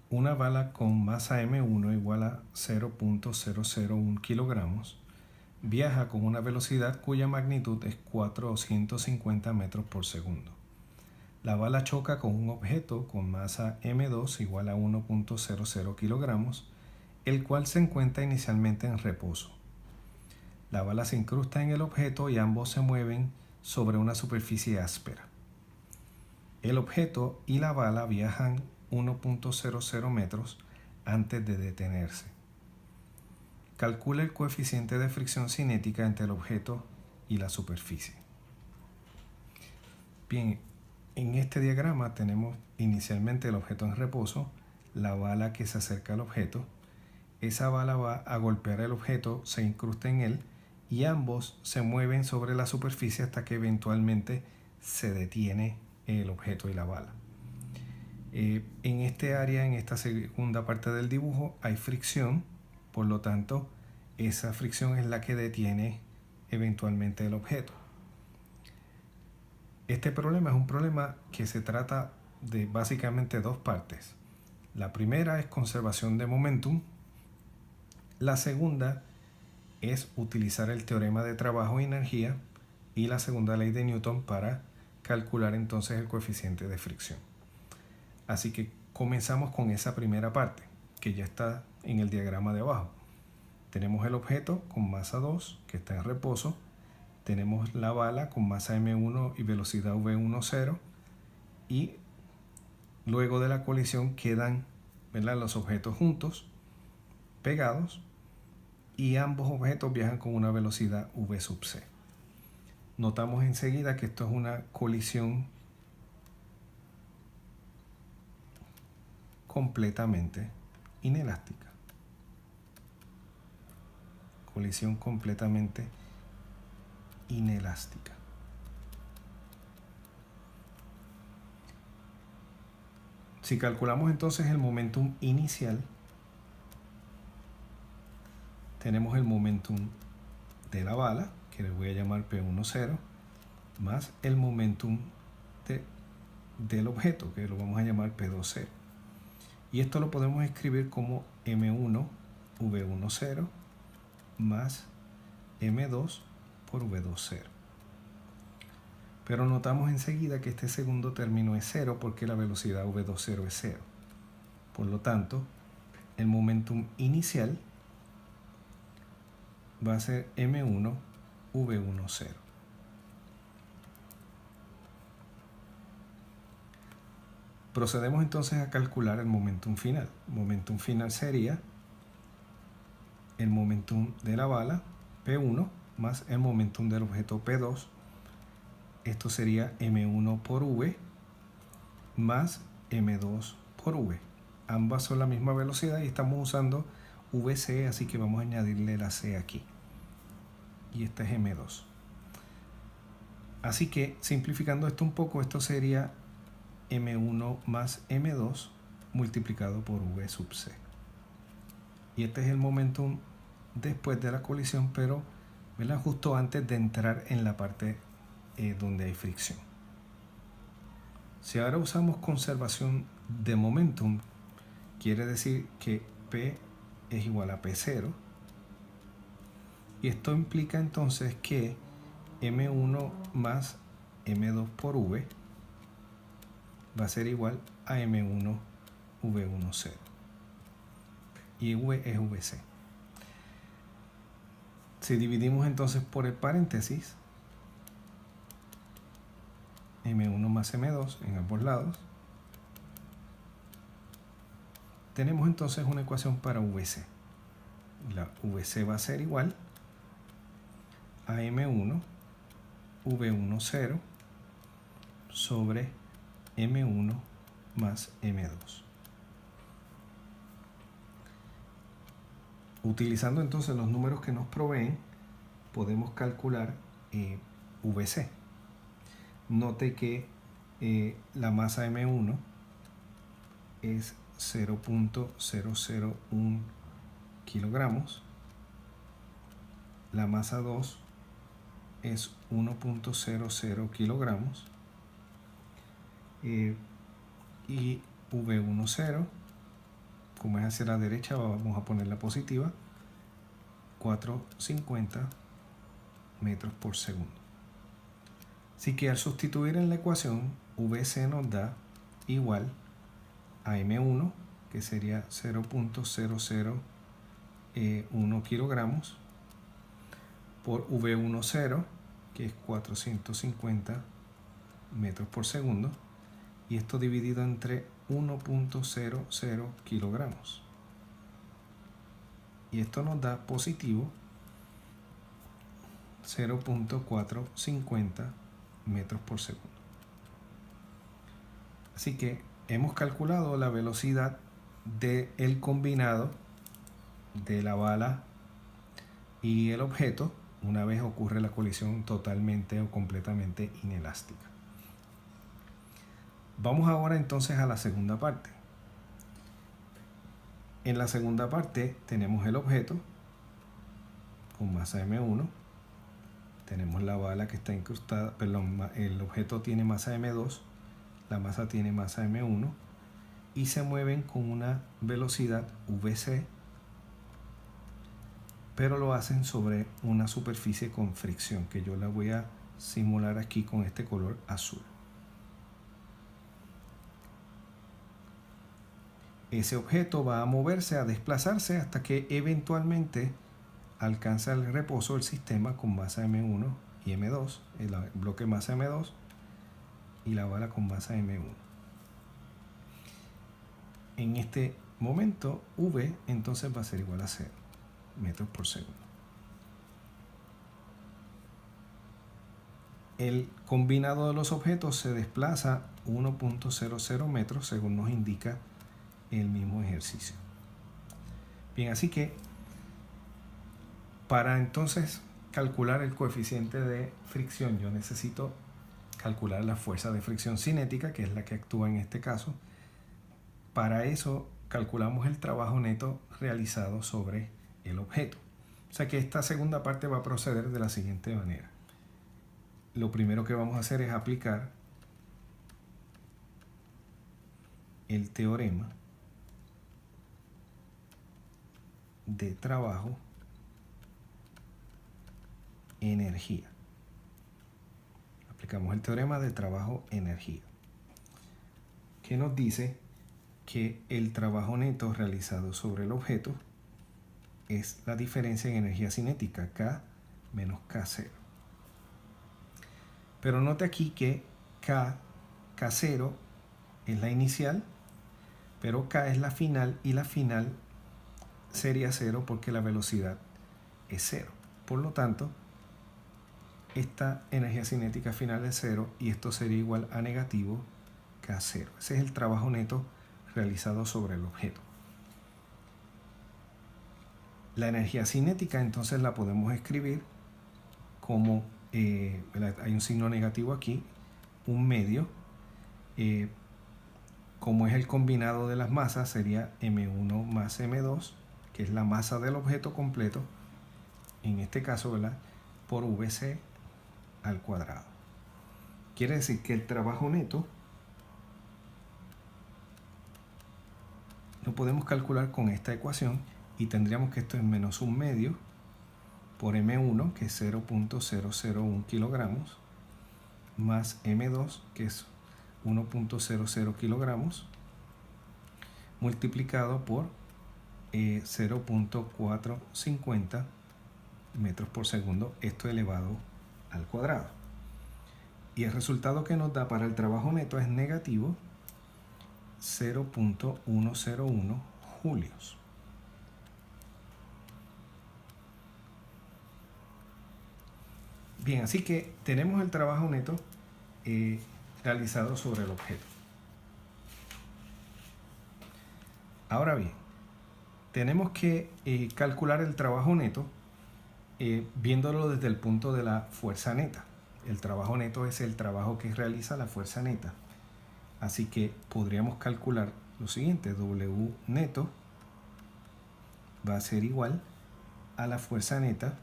Una bala con masa M1 igual a 0.001 kilogramos viaja con una velocidad cuya magnitud es 450 metros por segundo. La bala choca con un objeto con masa M2 igual a 1.00 kilogramos, el cual se encuentra inicialmente en reposo. La bala se incrusta en el objeto y ambos se mueven sobre una superficie áspera. El objeto y la bala viajan 1.00 metros antes de detenerse. Calcula el coeficiente de fricción cinética entre el objeto y la superficie. Bien, en este diagrama tenemos inicialmente el objeto en reposo, la bala que se acerca al objeto. Esa bala va a golpear el objeto, se incrusta en él y ambos se mueven sobre la superficie hasta que eventualmente se detiene el objeto y la bala. En este área, en esta segunda parte del dibujo, hay fricción, por lo tanto, esa fricción es la que detiene eventualmente el objeto. Este problema es un problema que se trata de básicamente dos partes. La primera es conservación de momentum. La segunda es utilizar el teorema de trabajo y energía y la segunda ley de Newton para calcular entonces el coeficiente de fricción. Así que comenzamos con esa primera parte, que ya está en el diagrama de abajo. Tenemos el objeto con masa 2, que está en reposo. Tenemos la bala con masa M1 y velocidad V10. Y luego de la colisión quedan, ¿verdad?, los objetos juntos, pegados, y ambos objetos viajan con una velocidad V sub c. Notamos enseguida que esto es una colisión completamente inelástica. Colisión completamente inelástica. Si calculamos entonces el momentum inicial, tenemos el momentum de la bala, que le voy a llamar P10, más el momentum del objeto, que lo vamos a llamar P20. Y esto lo podemos escribir como M1 V10 más M2 por V20. Pero notamos enseguida que este segundo término es 0 porque la velocidad V20 es 0. Por lo tanto, el momentum inicial va a ser M1 V10. Procedemos entonces a calcular el momentum final. El momentum final sería el momentum de la bala, P1, más el momentum del objeto P2. Esto sería M1 por V más M2 por V. Ambas son la misma velocidad y estamos usando VC, así que vamos a añadirle la C aquí. Y esta es M2. Así que, simplificando esto un poco, esto sería M1 más M2 multiplicado por V sub C. Y este es el momentum después de la colisión, pero, ¿verdad?, justo antes de entrar en la parte donde hay fricción. Si ahora usamos conservación de momentum, quiere decir que P es igual a P0. Y esto implica entonces que M1 más M2 por V va a ser igual a M1 V10. Y V es VC. Si dividimos entonces por el paréntesis, M1 más M2 en ambos lados, tenemos entonces una ecuación para VC. La VC va a ser igual a M1 V10 sobre M1 más M2. Utilizando entonces los números que nos proveen, podemos calcular VC. Note que la masa M1 es 0.001 kilogramos. La masa 2 es 1.00 kilogramos. Y V10 como es hacia la derecha, vamos a poner la positiva, 450 metros por segundo. Así que al sustituir en la ecuación, VC nos da igual a M1, que sería 0.001 kilogramos, por V10, que es 450 metros por segundo, y esto dividido entre 1.00 kilogramos. Y esto nos da positivo 0.450 metros por segundo. Así que hemos calculado la velocidad del combinado de la bala y el objeto una vez ocurre la colisión totalmente o completamente inelástica. Vamos ahora entonces a la segunda parte. En la segunda parte tenemos el objeto con masa M1, tenemos la bala que está incrustada, perdón, el objeto tiene masa M2, la masa tiene masa M1 y se mueven con una velocidad VC, pero lo hacen sobre una superficie con fricción, que yo la voy a simular aquí con este color azul. Ese objeto va a moverse, a desplazarse hasta que eventualmente alcanza el reposo del sistema con masa M1 y M2, el bloque masa M2 y la bala con masa M1. En este momento V entonces va a ser igual a 0 metros por segundo. El combinado de los objetos se desplaza 1.00 metros según nos indica el mismo ejercicio. Bien, así que para entonces calcular el coeficiente de fricción, yo necesito calcular la fuerza de fricción cinética, que es la que actúa en este caso. Para eso calculamos el trabajo neto realizado sobre el objeto. O sea que esta segunda parte va a proceder de la siguiente manera. Lo primero que vamos a hacer es aplicar el teorema de trabajo energía. Aplicamos el teorema de trabajo energía, que nos dice que el trabajo neto realizado sobre el objeto es la diferencia en energía cinética, K menos K0. Pero note aquí que K0 es la inicial, pero K es la final, y la final sería 0 porque la velocidad es 0. Por lo tanto, esta energía cinética final es 0 y esto sería igual a negativo K0. Ese es el trabajo neto realizado sobre el objeto. La energía cinética entonces la podemos escribir como, hay un signo negativo aquí, un medio, como es el combinado de las masas, sería M1 más M2, que es la masa del objeto completo, en este caso, ¿verdad?, por VC al cuadrado. Quiere decir que el trabajo neto lo podemos calcular con esta ecuación y tendríamos que esto es menos un medio por M1, que es 0.001 kilogramos, más M2, que es 1.00 kilogramos, multiplicado por 0.450 metros por segundo, esto elevado al cuadrado. Y el resultado que nos da para el trabajo neto es negativo 0.101 julios. Bien, así que tenemos el trabajo neto realizado sobre el objeto. Ahora bien, tenemos que calcular el trabajo neto viéndolo desde el punto de la fuerza neta. El trabajo neto es el trabajo que realiza la fuerza neta. Así que podríamos calcular lo siguiente: W neto va a ser igual a la fuerza neta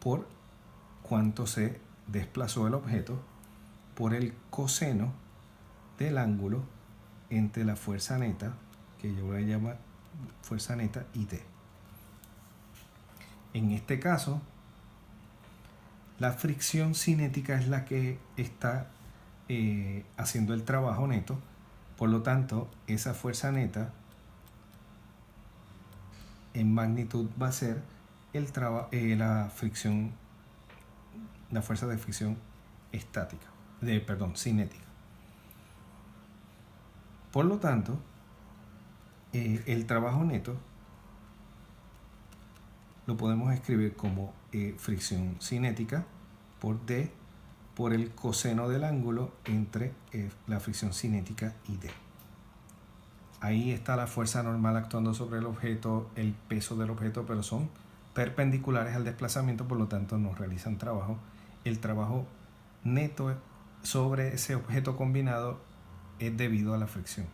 por cuánto se desplazó el objeto por el coseno del ángulo entre la fuerza neta, que yo voy a llamar fuerza neta, y D. En este caso, la fricción cinética es la que está haciendo el trabajo neto. Por lo tanto, esa fuerza neta en magnitud va a ser la fuerza de fricción cinética. Por lo tanto, el trabajo neto lo podemos escribir como fricción cinética por D por el coseno del ángulo entre la fricción cinética y D. Ahí está la fuerza normal actuando sobre el objeto, el peso del objeto, pero son perpendiculares al desplazamiento, por lo tanto no realizan trabajo. El trabajo neto sobre ese objeto combinado es debido a la fricción.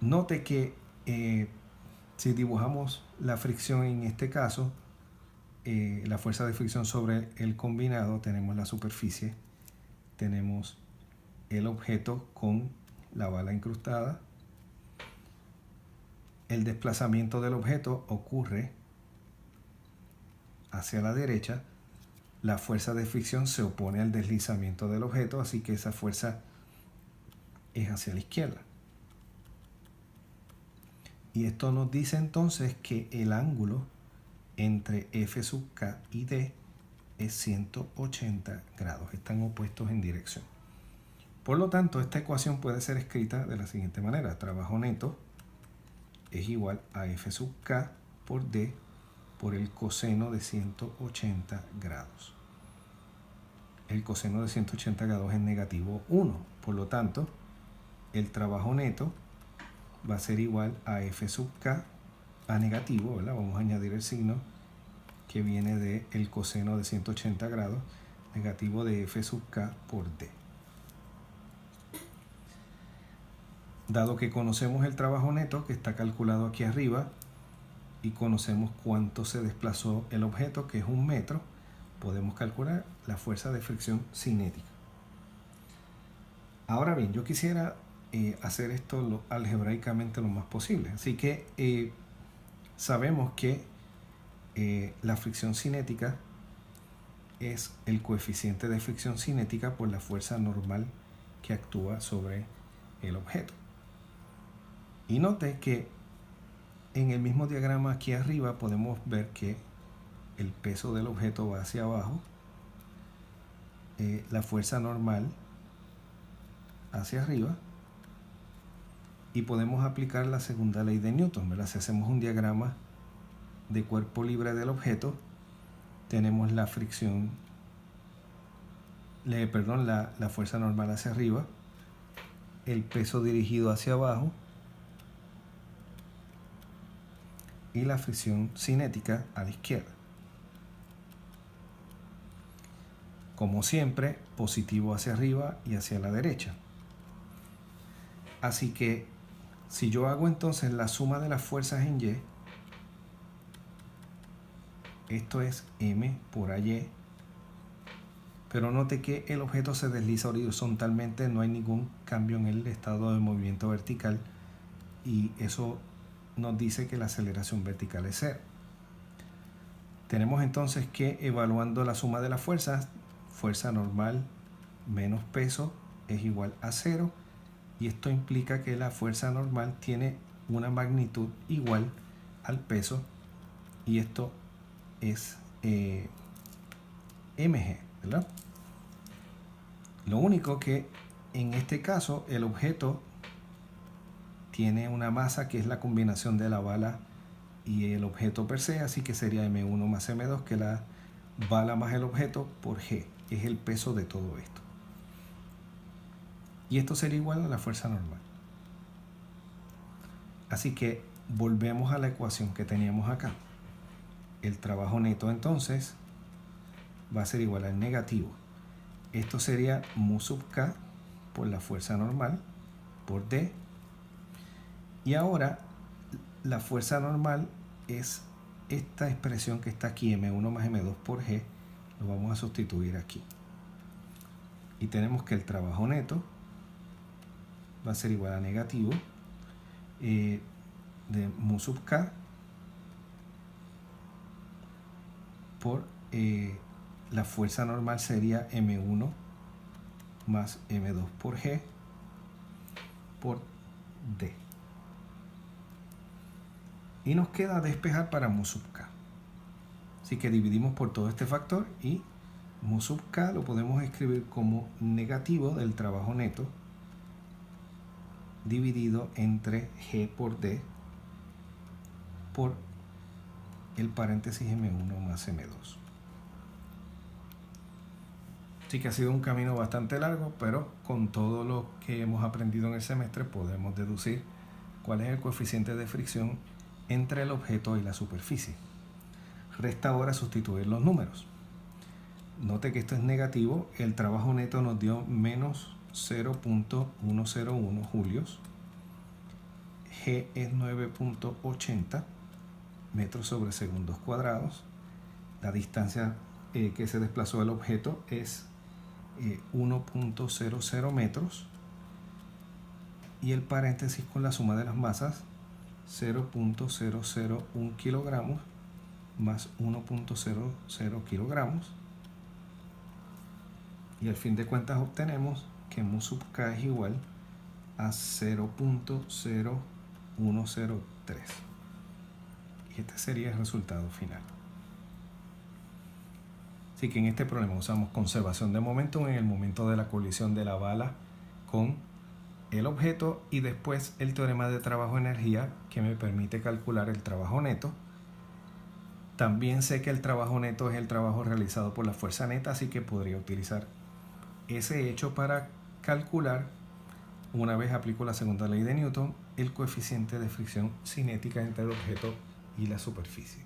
Note que si dibujamos la fricción en este caso, la fuerza de fricción sobre el combinado, tenemos la superficie, tenemos el objeto con la bala incrustada. El desplazamiento del objeto ocurre hacia la derecha. La fuerza de fricción se opone al deslizamiento del objeto, así que esa fuerza es hacia la izquierda. Y esto nos dice entonces que el ángulo entre F sub K y D es 180 grados. Están opuestos en dirección. Por lo tanto, esta ecuación puede ser escrita de la siguiente manera. Trabajo neto es igual a F sub K por D por el coseno de 180 grados. El coseno de 180 grados es negativo 1. Por lo tanto, el trabajo neto va a ser igual a F sub K a negativo, ¿verdad? Vamos a añadir el signo que viene del coseno de 180 grados, negativo de F sub K por D. Dado que conocemos el trabajo neto, que está calculado aquí arriba, y conocemos cuánto se desplazó el objeto, que es 1 metro, podemos calcular la fuerza de fricción cinética. Ahora bien, yo quisiera hacer esto algebraicamente lo más posible. Así que sabemos que la fricción cinética es el coeficiente de fricción cinética por la fuerza normal que actúa sobre el objeto. Y note que en el mismo diagrama aquí arriba podemos ver que el peso del objeto va hacia abajo, la fuerza normal hacia arriba, y podemos aplicar la segunda ley de Newton, ¿verdad? Si hacemos un diagrama de cuerpo libre del objeto, tenemos la fricción, la fuerza normal hacia arriba, el peso dirigido hacia abajo y la fricción cinética a la izquierda. Como siempre, positivo hacia arriba y hacia la derecha. Así que si yo hago entonces la suma de las fuerzas en Y, esto es M por AY, pero note que el objeto se desliza horizontalmente, no hay ningún cambio en el estado de movimiento vertical, y eso nos dice que la aceleración vertical es 0. Tenemos entonces que, evaluando la suma de las fuerzas, fuerza normal menos peso es igual a 0, y esto implica que la fuerza normal tiene una magnitud igual al peso, y esto es mg, ¿verdad? Lo único que en este caso el objeto tiene una masa que es la combinación de la bala y el objeto per se, así que sería m1 más m2, que la bala más el objeto por g, es el peso de todo esto. Y esto sería igual a la fuerza normal. Así que volvemos a la ecuación que teníamos acá. El trabajo neto entonces va a ser igual al negativo. Esto sería mu sub k por la fuerza normal por D. Y ahora la fuerza normal es esta expresión que está aquí, m1 más m2 por g. Lo vamos a sustituir aquí. y tenemos que el trabajo neto va a ser igual a negativo de mu sub k por la fuerza normal sería M1 más M2 por G por D. Y nos queda despejar para mu sub k. Así que dividimos por todo este factor y mu sub k lo podemos escribir como negativo del trabajo neto dividido entre G por D por el paréntesis M1 más M2. Así que ha sido un camino bastante largo, pero con todo lo que hemos aprendido en el semestre podemos deducir cuál es el coeficiente de fricción entre el objeto y la superficie. Resta ahora sustituir los números. Note que esto es negativo, el trabajo neto nos dio menos 0.101 julios, G es 9.80 metros sobre segundos cuadrados, la distancia que se desplazó el objeto es 1.00 metros y el paréntesis con la suma de las masas 0.001 kilogramos más 1.00 kilogramos, y al fin de cuentas obtenemos que mu sub k es igual a 0.0103 y este sería el resultado final. Así que en este problema usamos conservación de momentum en el momento de la colisión de la bala con el objeto y después el teorema de trabajo-energía que me permite calcular el trabajo neto. También sé que el trabajo neto es el trabajo realizado por la fuerza neta, así que podría utilizar ese hecho para calcular, una vez aplico la segunda ley de Newton, el coeficiente de fricción cinética entre el objeto y la superficie.